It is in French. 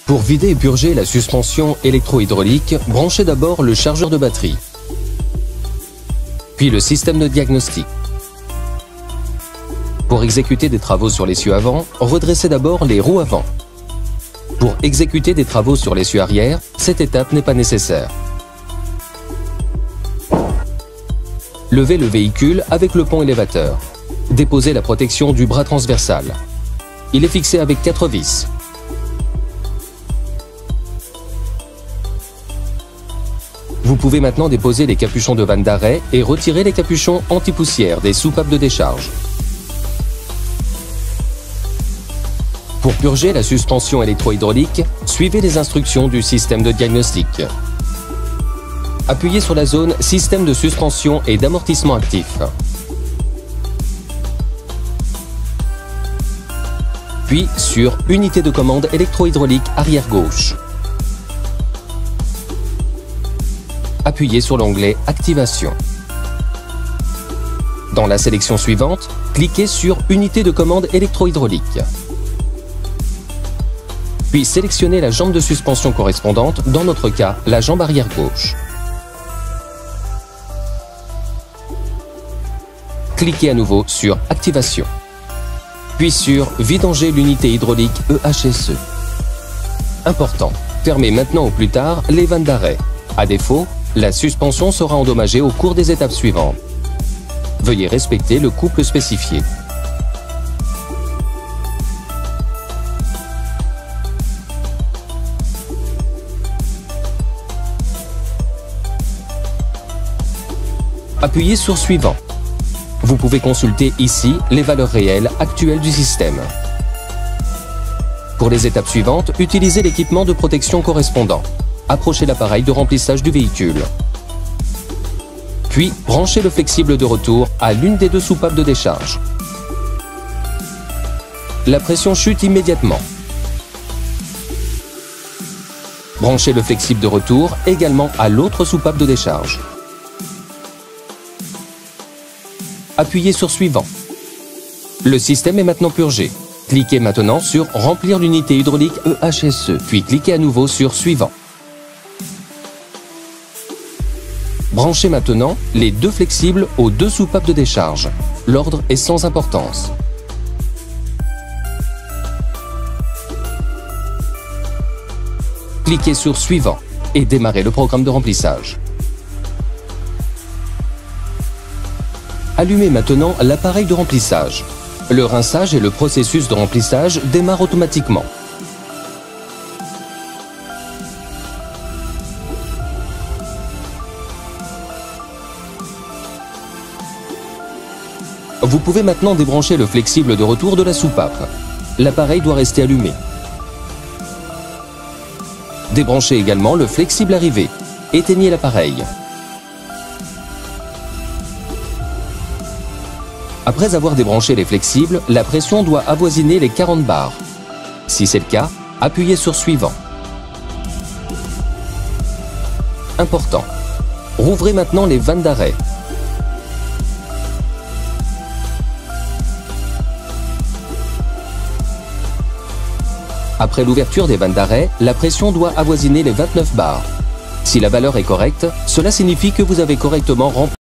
Pour vider et purger la suspension électro-hydraulique, branchez d'abord le chargeur de batterie, puis le système de diagnostic. Pour exécuter des travaux sur l'essieu avant, redressez d'abord les roues avant. Pour exécuter des travaux sur l'essieu arrière, cette étape n'est pas nécessaire. Levez le véhicule avec le pont élévateur. Déposez la protection du bras transversal. Il est fixé avec 4 vis. Vous pouvez maintenant déposer les capuchons de vanne d'arrêt et retirer les capuchons anti-poussière des soupapes de décharge. Pour purger la suspension électro-hydraulique, suivez les instructions du système de diagnostic. Appuyez sur la zone Système de suspension et d'amortissement actif. Puis sur Unité de commande électro-hydraulique arrière gauche. Appuyez sur l'onglet Activation. Dans la sélection suivante, cliquez sur Unité de commande électro-hydraulique. Puis sélectionnez la jambe de suspension correspondante, dans notre cas, la jambe arrière gauche. Cliquez à nouveau sur Activation. Puis sur Vidanger l'unité hydraulique EHSE. Important, fermez maintenant ou plus tard les vannes d'arrêt. À défaut, la suspension sera endommagée au cours des étapes suivantes. Veuillez respecter le couple spécifié. Appuyez sur Suivant. Vous pouvez consulter ici les valeurs réelles actuelles du système. Pour les étapes suivantes, utilisez l'équipement de protection correspondant. Approchez l'appareil de remplissage du véhicule. Puis, branchez le flexible de retour à l'une des 2 soupapes de décharge. La pression chute immédiatement. Branchez le flexible de retour également à l'autre soupape de décharge. Appuyez sur Suivant. Le système est maintenant purgé. Cliquez maintenant sur Remplir l'unité hydraulique EHSE, puis cliquez à nouveau sur Suivant. Branchez maintenant les 2 flexibles aux 2 soupapes de décharge. L'ordre est sans importance. Cliquez sur Suivant et démarrez le programme de remplissage. Allumez maintenant l'appareil de remplissage. Le rinçage et le processus de remplissage démarrent automatiquement. Vous pouvez maintenant débrancher le flexible de retour de la soupape. L'appareil doit rester allumé. Débranchez également le flexible arrivé. Éteignez l'appareil. Après avoir débranché les flexibles, la pression doit avoisiner les 40 bars. Si c'est le cas, appuyez sur Suivant. Important. Rouvrez maintenant les vannes d'arrêt. Après l'ouverture des vannes d'arrêt, la pression doit avoisiner les 29 bars. Si la valeur est correcte, cela signifie que vous avez correctement rempli